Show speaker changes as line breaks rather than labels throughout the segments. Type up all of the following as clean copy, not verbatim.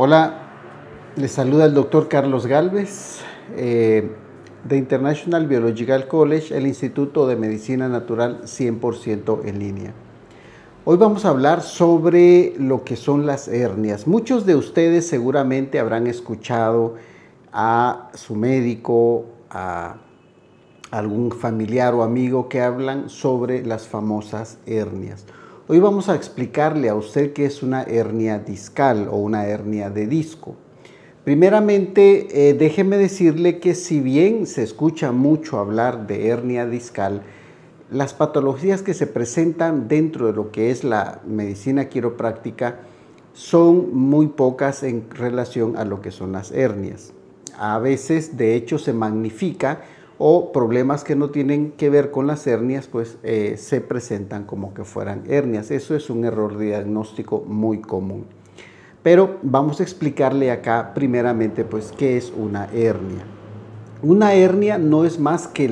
Hola, les saluda el doctor Carlos Galvez de International Biological College, el Instituto de Medicina Natural 100% en línea. Hoy vamos a hablar sobre lo que son las hernias. Muchos de ustedes seguramente habrán escuchado a su médico, a algún familiar o amigo que hablan sobre las famosas hernias. Hoy vamos a explicarle a usted qué es una hernia discal o una hernia de disco. Primeramente, déjeme decirle que si bien se escucha mucho hablar de hernia discal, las patologías que se presentan dentro de lo que es la medicina quiropráctica son muy pocas en relación a lo que son las hernias. A veces, de hecho, se magnifica o problemas que no tienen que ver con las hernias, pues se presentan como que fueran hernias. Eso es un error diagnóstico muy común. Pero vamos a explicarle acá primeramente pues qué es una hernia. Una hernia no es más que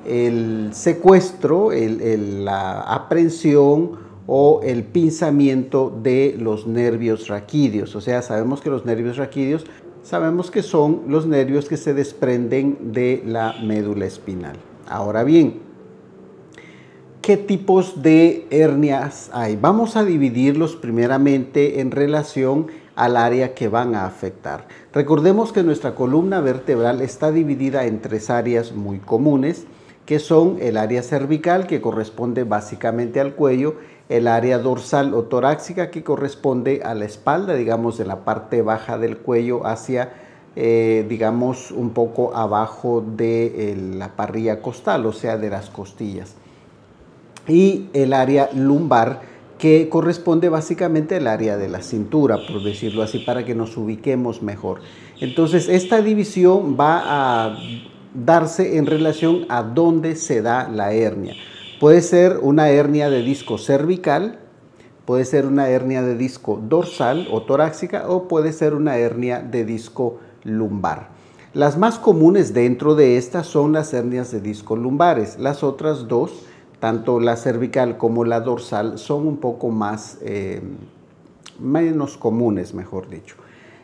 el secuestro, la aprehensión o el pinzamiento de los nervios raquídeos. O sea, sabemos que los nervios raquídeos son los nervios que se desprenden de la médula espinal. Ahora bien, ¿qué tipos de hernias hay? Vamos a dividirlos primeramente en relación al área que van a afectar. Recordemos que nuestra columna vertebral está dividida en tres áreas muy comunes, que son el área cervical, que corresponde básicamente al cuello, el área dorsal o torácica, que corresponde a la espalda, digamos, de la parte baja del cuello hacia, digamos, un poco abajo de la parrilla costal, o sea, de las costillas. Y el área lumbar, que corresponde básicamente al área de la cintura, por decirlo así, para que nos ubiquemos mejor. Entonces, esta división va a darse en relación a dónde se da la hernia. Puede ser una hernia de disco cervical, puede ser una hernia de disco dorsal o torácica, o puede ser una hernia de disco lumbar. Las más comunes dentro de estas son las hernias de disco lumbares. Las otras dos, tanto la cervical como la dorsal, son un poco menos comunes, mejor dicho.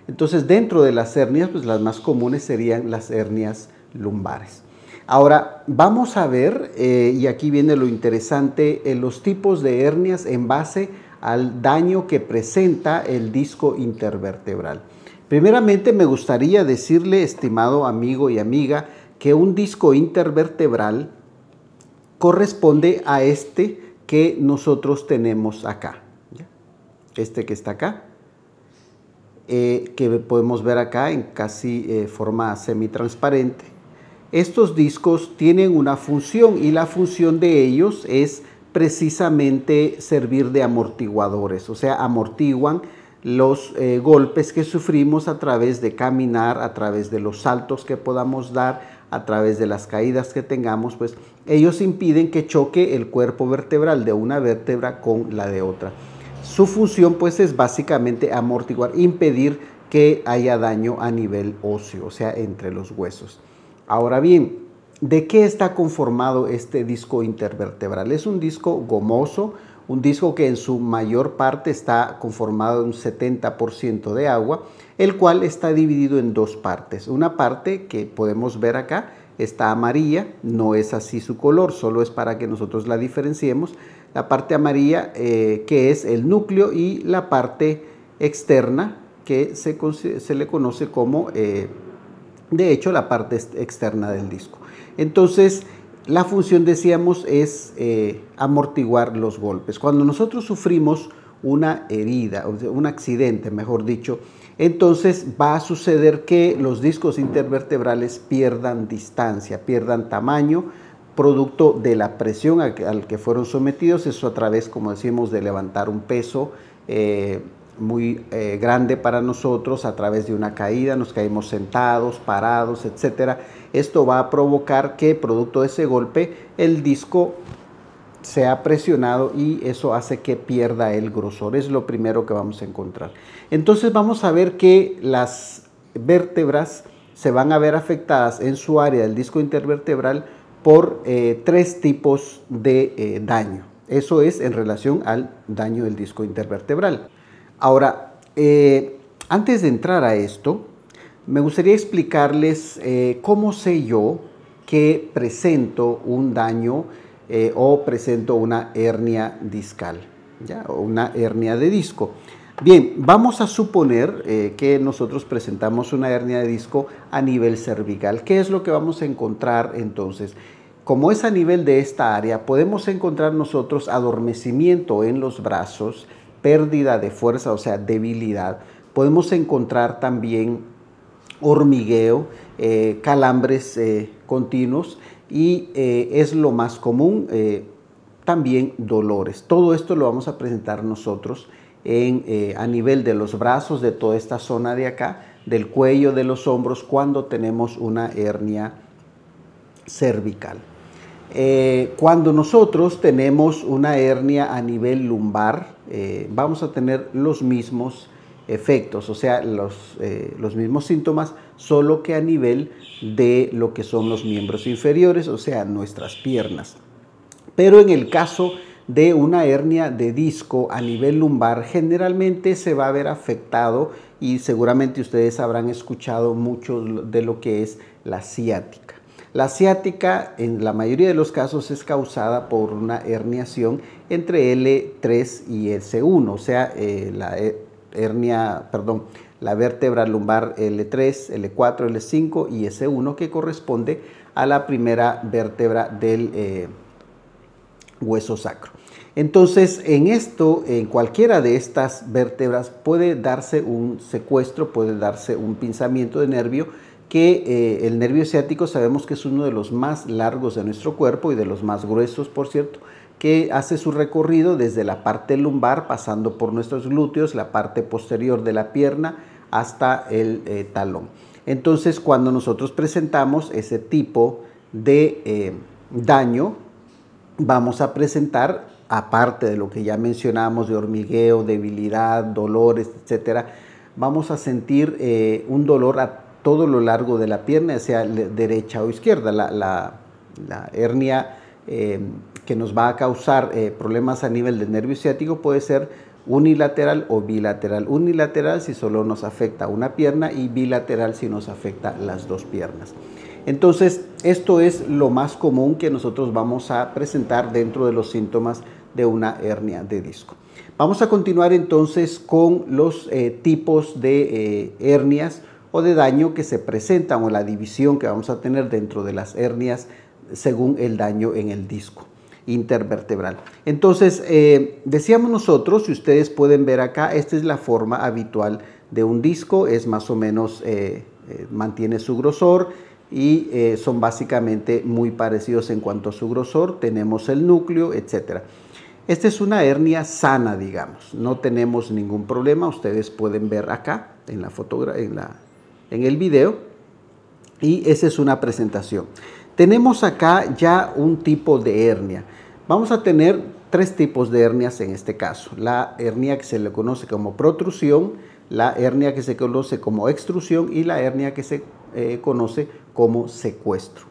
Entonces, dentro de las hernias, pues las más comunes serían las hernias lumbares. Ahora, vamos a ver, y aquí viene lo interesante, los tipos de hernias en base al daño que presenta el disco intervertebral. Primeramente, me gustaría decirle, estimado amigo y amiga, que un disco intervertebral corresponde a este que nosotros tenemos acá, ¿ya? Este que está acá, que podemos ver acá en casi forma semitransparente. Estos discos tienen una función y la función de ellos es precisamente servir de amortiguadores, o sea, amortiguan los golpes que sufrimos a través de caminar, a través de los saltos que podamos dar, a través de las caídas que tengamos, pues ellos impiden que choque el cuerpo vertebral de una vértebra con la de otra. Su función pues es básicamente amortiguar, impedir que haya daño a nivel óseo, o sea, entre los huesos. Ahora bien, ¿de qué está conformado este disco intervertebral? Es un disco gomoso, un disco que en su mayor parte está conformado de un 70% de agua, el cual está dividido en dos partes. Una parte que podemos ver acá está amarilla, no es así su color, solo es para que nosotros la diferenciemos. La parte amarilla que es el núcleo, y la parte externa que se le conoce como, de hecho, la parte externa del disco. Entonces, la función, decíamos, es amortiguar los golpes. Cuando nosotros sufrimos una herida, un accidente, mejor dicho, entonces va a suceder que los discos intervertebrales pierdan distancia, pierdan tamaño, producto de la presión al que fueron sometidos. Eso a través, como decimos, de levantar un peso muy grande para nosotros, a través de una caída, nos caímos sentados, parados, etcétera. Esto va a provocar que, producto de ese golpe, el disco sea presionado y eso hace que pierda el grosor. Es lo primero que vamos a encontrar. Entonces vamos a ver que las vértebras se van a ver afectadas en su área del disco intervertebral por tres tipos de daño. Eso es en relación al daño del disco intervertebral. Ahora, Antes de entrar a esto, me gustaría explicarles cómo sé yo que presento un daño o presento una hernia discal, ¿ya? O una hernia de disco. Bien, vamos a suponer que nosotros presentamos una hernia de disco a nivel cervical. ¿Qué es lo que vamos a encontrar entonces? Como es a nivel de esta área, podemos encontrar nosotros adormecimiento en los brazos, pérdida de fuerza, o sea, debilidad. Podemos encontrar también hormigueo, calambres continuos y es lo más común, también dolores. Todo esto lo vamos a presentar nosotros a nivel de los brazos, de toda esta zona de acá, del cuello, de los hombros, cuando tenemos una hernia cervical. Cuando nosotros tenemos una hernia a nivel lumbar, vamos a tener los mismos efectos, o sea, los mismos síntomas, solo que a nivel de lo que son los miembros inferiores, o sea, nuestras piernas. Pero en el caso de una hernia de disco a nivel lumbar, generalmente se va a ver afectado, y seguramente ustedes habrán escuchado mucho de lo que es la ciática. La ciática en la mayoría de los casos es causada por una herniación entre L3 y S1, o sea, la vértebra lumbar L3, L4, L5 y S1, que corresponde a la primera vértebra del hueso sacro. Entonces, en cualquiera de estas vértebras puede darse un secuestro, puede darse un pinzamiento de nervio, que el nervio ciático sabemos que es uno de los más largos de nuestro cuerpo y de los más gruesos, por cierto, que hace su recorrido desde la parte lumbar, pasando por nuestros glúteos, la parte posterior de la pierna, hasta el talón. Entonces, cuando nosotros presentamos ese tipo de daño, vamos a presentar, aparte de lo que ya mencionamos de hormigueo, debilidad, dolores, etcétera, vamos a sentir un dolor a todo lo largo de la pierna, sea derecha o izquierda. La hernia que nos va a causar problemas a nivel del nervio ciático puede ser unilateral o bilateral. Unilateral si solo nos afecta una pierna y bilateral si nos afecta las dos piernas. Entonces, esto es lo más común que nosotros vamos a presentar dentro de los síntomas de una hernia de disco. Vamos a continuar entonces con los tipos de hernias o de daño que se presentan, o la división que vamos a tener dentro de las hernias según el daño en el disco intervertebral. Entonces, decíamos nosotros, si ustedes pueden ver acá, esta es la forma habitual de un disco, es más o menos, mantiene su grosor y son básicamente muy parecidos en cuanto a su grosor. Tenemos el núcleo, etcétera. Esta es una hernia sana, digamos, no tenemos ningún problema. Ustedes pueden ver acá en la fotografía, en el video, y esa es una presentación. Tenemos acá ya un tipo de hernia. Vamos a tener tres tipos de hernias en este caso: la hernia que se le conoce como protrusión, la hernia que se conoce como extrusión y la hernia que se conoce como secuestro.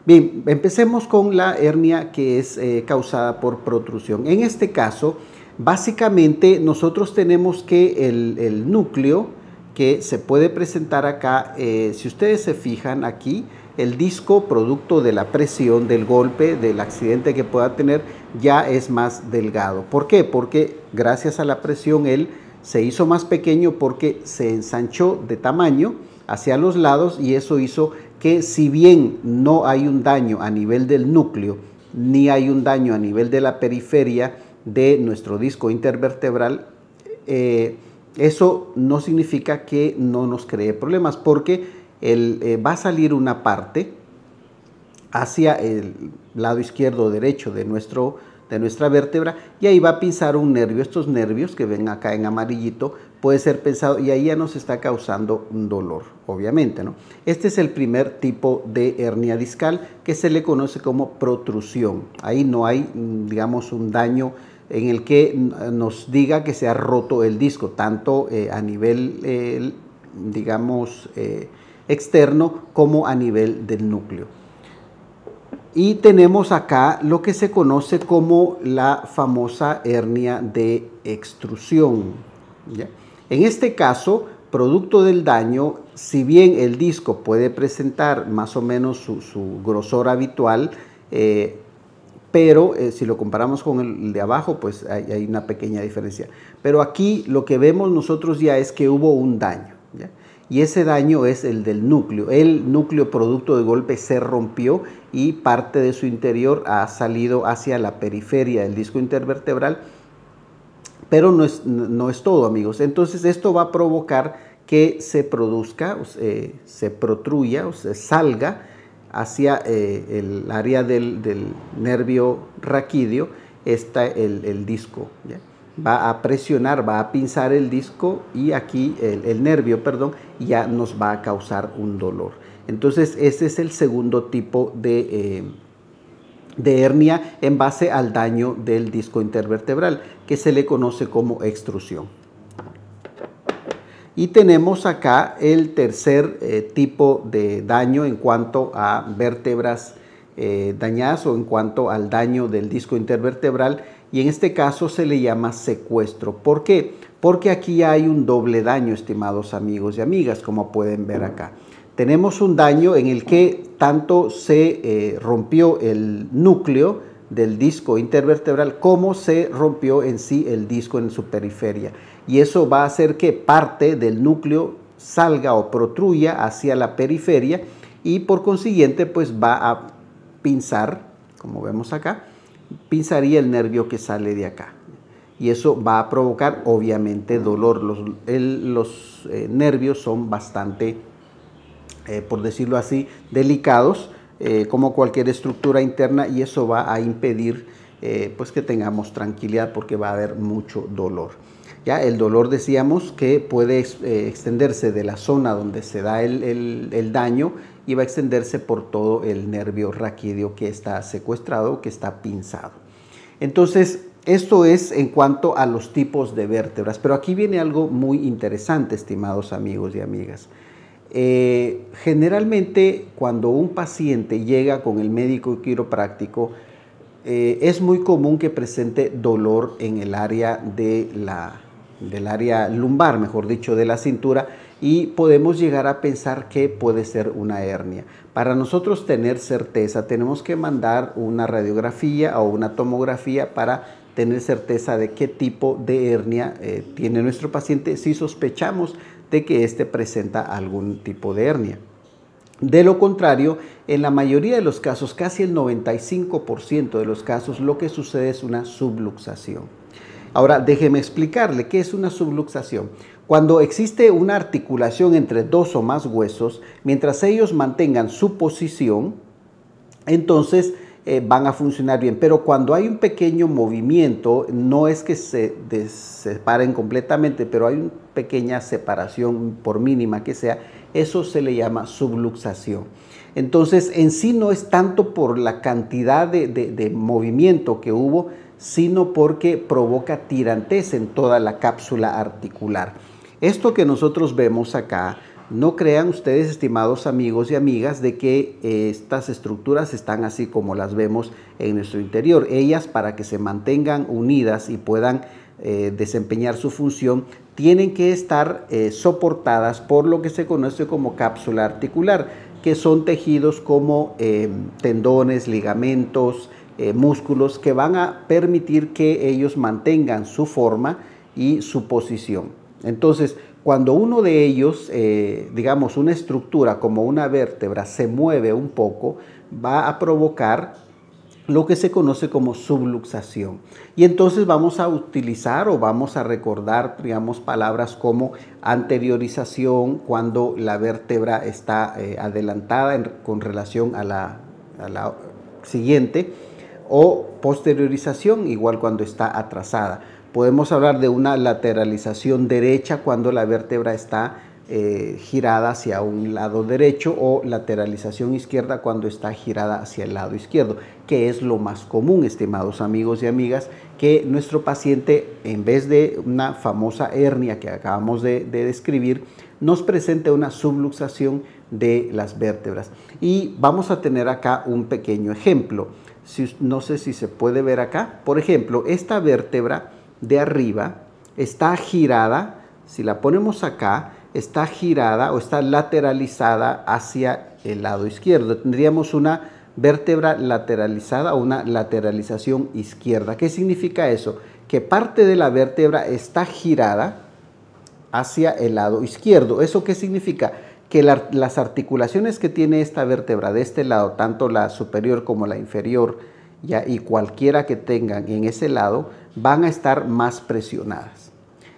Bien, empecemos con la hernia que es causada por protrusión. En este caso, básicamente nosotros tenemos que el núcleo que se puede presentar acá, si ustedes se fijan aquí, el disco, producto de la presión, del golpe, del accidente que pueda tener, ya es más delgado. ¿Por qué? Porque gracias a la presión él se hizo más pequeño, porque se ensanchó de tamaño hacia los lados, y eso hizo que, si bien no hay un daño a nivel del núcleo, ni hay un daño a nivel de la periferia de nuestro disco intervertebral, eso no significa que no nos cree problemas, porque va a salir una parte hacia el lado izquierdo o derecho de nuestra vértebra, y ahí va a pisar un nervio. Estos nervios que ven acá en amarillito puede ser pensado, y ahí ya nos está causando un dolor, obviamente, ¿no? Este es el primer tipo de hernia discal, que se le conoce como protrusión. Ahí no hay, digamos, un daño en el que nos diga que se ha roto el disco, tanto a nivel, digamos, externo, como a nivel del núcleo. Y tenemos acá lo que se conoce como la famosa hernia de extrusión, ¿ya? En este caso producto del daño, si bien el disco puede presentar más o menos su grosor habitual, pero si lo comparamos con el de abajo, pues hay una pequeña diferencia. Pero aquí lo que vemos nosotros ya es que hubo un daño, ¿ya? Y ese daño es el del núcleo. El núcleo producto de golpe se rompió y parte de su interior ha salido hacia la periferia del disco intervertebral, pero no es todo, amigos. Entonces esto va a provocar que se produzca, se protruya, o se salga hacia el área del nervio raquídeo, está el disco, ¿ya? Va a presionar, va a pinzar el disco y aquí el nervio, perdón, ya nos va a causar un dolor. Entonces ese es el segundo tipo de hernia en base al daño del disco intervertebral, que se le conoce como extrusión. Y tenemos acá el tercer tipo de daño en cuanto a vértebras dañadas o en cuanto al daño del disco intervertebral, y en este caso se le llama secuestro. ¿Por qué? Porque aquí hay un doble daño, estimados amigos y amigas, como pueden ver acá. Tenemos un daño en el que tanto se rompió el núcleo del disco intervertebral como se rompió en sí el disco en su periferia. Y eso va a hacer que parte del núcleo salga o protruya hacia la periferia y por consiguiente pues va a pinzar, como vemos acá, pinzaría el nervio que sale de acá. Y eso va a provocar obviamente dolor. Los nervios son bastante, por decirlo así, delicados, como cualquier estructura interna, y eso va a impedir pues que tengamos tranquilidad porque va a haber mucho dolor. Ya el dolor, decíamos que puede extenderse de la zona donde se da el daño y va a extenderse por todo el nervio raquídeo que está secuestrado, que está pinzado. Entonces, esto es en cuanto a los tipos de vértebras, pero aquí viene algo muy interesante, estimados amigos y amigas. Generalmente, cuando un paciente llega con el médico quiropráctico, es muy común que presente dolor en el área del área lumbar, mejor dicho, de la cintura, y podemos llegar a pensar que puede ser una hernia. Para nosotros tener certeza, tenemos que mandar una radiografía o una tomografía para tener certeza de qué tipo de hernia tiene nuestro paciente, si sospechamos de que éste presenta algún tipo de hernia. De lo contrario, en la mayoría de los casos, casi el 95% de los casos, lo que sucede es una subluxación. Ahora, déjeme explicarle qué es una subluxación. Cuando existe una articulación entre dos o más huesos, mientras ellos mantengan su posición, entonces van a funcionar bien. Pero cuando hay un pequeño movimiento, no es que se separen completamente, pero hay una pequeña separación, por mínima que sea, eso se le llama subluxación. Entonces, en sí no es tanto por la cantidad de movimiento que hubo, sino porque provoca tirantez en toda la cápsula articular. Esto que nosotros vemos acá, no crean ustedes, estimados amigos y amigas, de que estas estructuras están así como las vemos en nuestro interior. Ellas, para que se mantengan unidas y puedan desempeñar su función, tienen que estar soportadas por lo que se conoce como cápsula articular, que son tejidos como tendones, ligamentos, músculos, que van a permitir que ellos mantengan su forma y su posición. Entonces, cuando uno de ellos, digamos una estructura como una vértebra, se mueve un poco, va a provocar lo que se conoce como subluxación. Y entonces vamos a utilizar o vamos a recordar, digamos, palabras como anteriorización, cuando la vértebra está adelantada con relación a la siguiente, o posteriorización, igual cuando está atrasada. Podemos hablar de una lateralización derecha cuando la vértebra está girada hacia un lado derecho, o lateralización izquierda cuando está girada hacia el lado izquierdo, que es lo más común, estimados amigos y amigas, que nuestro paciente, en vez de una famosa hernia que acabamos de describir, nos presente una subluxación de las vértebras. Y vamos a tener acá un pequeño ejemplo. No sé si se puede ver acá. Por ejemplo, esta vértebra de arriba está girada. Si la ponemos acá, está girada o está lateralizada hacia el lado izquierdo. Tendríamos una vértebra lateralizada o una lateralización izquierda. ¿Qué significa eso? Que parte de la vértebra está girada hacia el lado izquierdo. ¿Eso qué significa? Que las articulaciones que tiene esta vértebra de este lado, tanto la superior como la inferior, ya, y cualquiera que tengan en ese lado, van a estar más presionadas.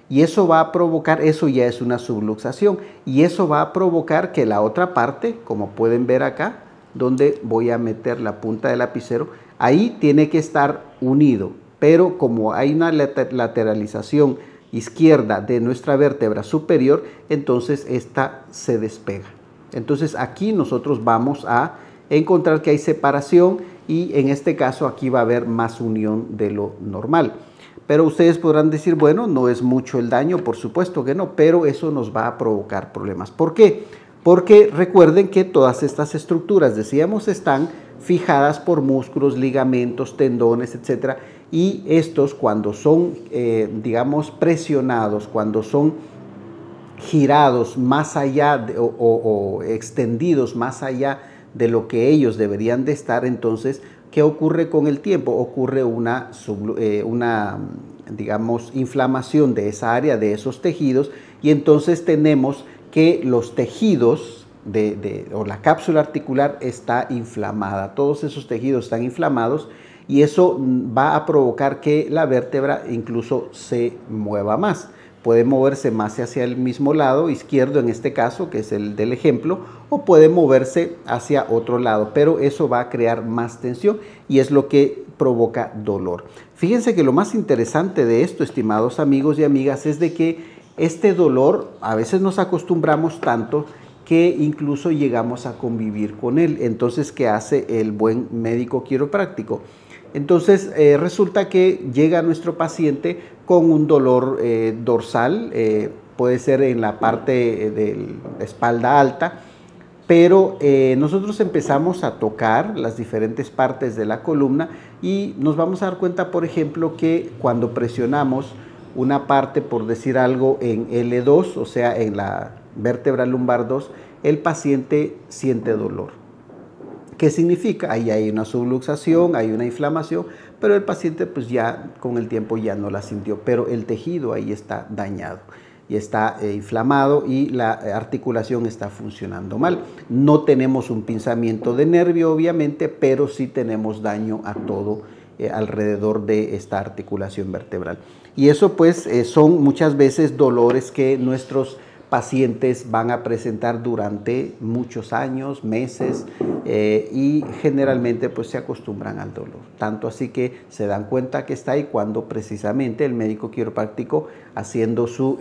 Y eso va a provocar, eso ya es una subluxación, y eso va a provocar que la otra parte, como pueden ver acá, donde voy a meter la punta del lapicero, ahí tiene que estar unido, pero como hay una lateralización izquierda de nuestra vértebra superior, entonces esta se despega. Entonces aquí nosotros vamos a encontrar que hay separación y en este caso aquí va a haber más unión de lo normal. Pero ustedes podrán decir, bueno, no es mucho el daño, por supuesto que no, pero eso nos va a provocar problemas. ¿Por qué? Porque recuerden que todas estas estructuras, decíamos, están fijadas por músculos, ligamentos, tendones, etcétera, y estos cuando son, digamos, presionados, cuando son girados más allá o extendidos más allá de lo que ellos deberían de estar, entonces, ¿qué ocurre con el tiempo? Ocurre una digamos, inflamación de esa área, de esos tejidos, y entonces tenemos que los tejidos o la cápsula articular está inflamada. Todos esos tejidos están inflamados y eso va a provocar que la vértebra incluso se mueva más. Puede moverse más hacia el mismo lado izquierdo en este caso, que es el del ejemplo, o puede moverse hacia otro lado, pero eso va a crear más tensión y es lo que provoca dolor. Fíjense que lo más interesante de esto, estimados amigos y amigas, es de que este dolor a veces nos acostumbramos tanto que incluso llegamos a convivir con él. Entonces, ¿qué hace el buen médico quiropráctico? Entonces resulta que llega nuestro paciente con un dolor dorsal, puede ser en la parte de la espalda alta, pero nosotros empezamos a tocar las diferentes partes de la columna y nos vamos a dar cuenta, por ejemplo, que cuando presionamos una parte, por decir algo, en L2, o sea, en la vértebra lumbar 2, el paciente siente dolor. ¿Qué significa? Ahí hay una subluxación, hay una inflamación, pero el paciente pues ya con el tiempo ya no la sintió, pero el tejido ahí está dañado y está inflamado y la articulación está funcionando mal. No tenemos un pinzamiento de nervio, obviamente, pero sí tenemos daño a todo alrededor de esta articulación vertebral. Y eso pues son muchas veces dolores que nuestros pacientes van a presentar durante muchos años, meses, y generalmente pues se acostumbran al dolor. Tanto así que se dan cuenta que está ahí cuando precisamente el médico quiropráctico, haciendo su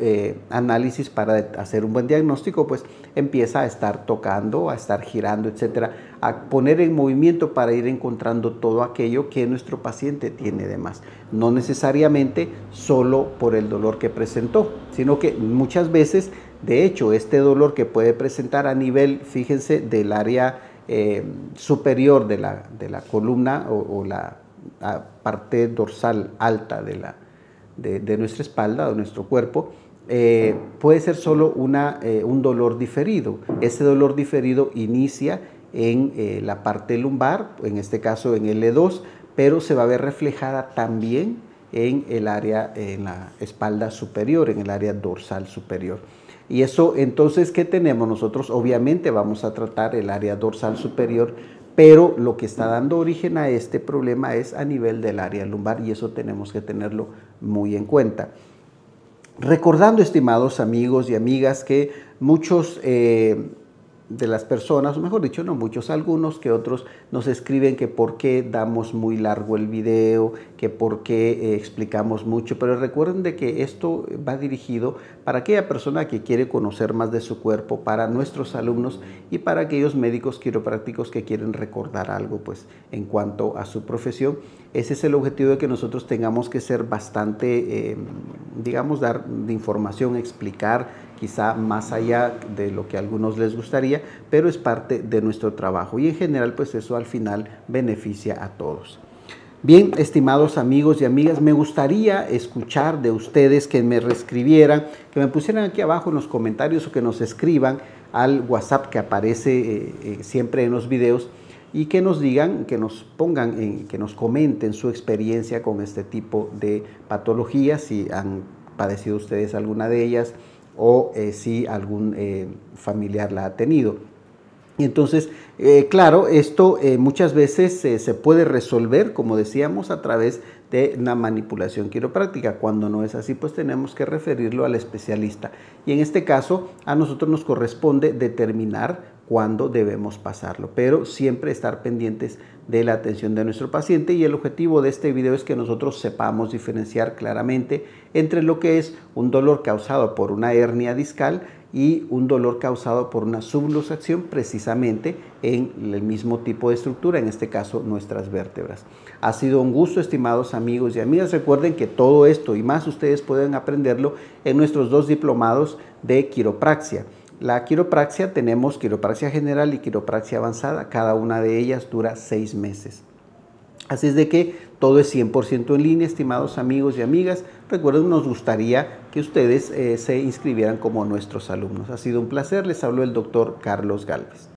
análisis para hacer un buen diagnóstico, pues empieza a estar tocando, a estar girando, etcétera, a poner en movimiento para ir encontrando todo aquello que nuestro paciente tiene de más. No necesariamente solo por el dolor que presentó, sino que muchas veces, de hecho, este dolor que puede presentar a nivel, fíjense, del área superior de la columna o la parte dorsal alta de nuestra espalda, de nuestro cuerpo, puede ser solo un dolor diferido. Ese dolor diferido inicia en la parte lumbar, en este caso en L2, pero se va a ver reflejada también en el área, en la espalda superior, en el área dorsal superior. Y eso, entonces, ¿qué tenemos nosotros? Obviamente vamos a tratar el área dorsal superior, pero lo que está dando origen a este problema es a nivel del área lumbar y eso tenemos que tenerlo muy en cuenta. Recordando, estimados amigos y amigas, que muchos de las personas, o mejor dicho, no muchos, algunos que otros nos escriben que por qué damos muy largo el video, que por qué explicamos mucho, pero recuerden de que esto va dirigido para aquella persona que quiere conocer más de su cuerpo, para nuestros alumnos y para aquellos médicos quiroprácticos que quieren recordar algo pues en cuanto a su profesión. Ese es el objetivo, de que nosotros tengamos que ser bastante, digamos, dar de información, explicar, quizá más allá de lo que a algunos les gustaría, pero es parte de nuestro trabajo y en general pues eso al final beneficia a todos. Bien, estimados amigos y amigas, me gustaría escuchar de ustedes, que me reescribieran, que me pusieran aquí abajo en los comentarios o que nos escriban al WhatsApp que aparece siempre en los videos, y que nos digan, que nos pongan, que nos comenten su experiencia con este tipo de patologías, si han padecido ustedes alguna de ellas o si algún familiar la ha tenido. Y entonces, claro, esto muchas veces se puede resolver, como decíamos, a través de una manipulación quiropráctica. Cuando no es así, pues tenemos que referirlo al especialista. Y en este caso, a nosotros nos corresponde determinar cuándo debemos pasarlo, pero siempre estar pendientes de la atención de nuestro paciente. Y el objetivo de este video es que nosotros sepamos diferenciar claramente entre lo que es un dolor causado por una hernia discal y un dolor causado por una subluxación, precisamente en el mismo tipo de estructura, en este caso nuestras vértebras. Ha sido un gusto, estimados amigos y amigas. Recuerden que todo esto y más ustedes pueden aprenderlo en nuestros 2 diplomados de quiropraxia. La quiropraxia, tenemos quiropraxia general y quiropraxia avanzada. Cada una de ellas dura 6 meses. Así es de que todo es 100% en línea, estimados amigos y amigas. Recuerden, nos gustaría que ustedes se inscribieran como nuestros alumnos. Ha sido un placer. Les habló el doctor Carlos Galvez.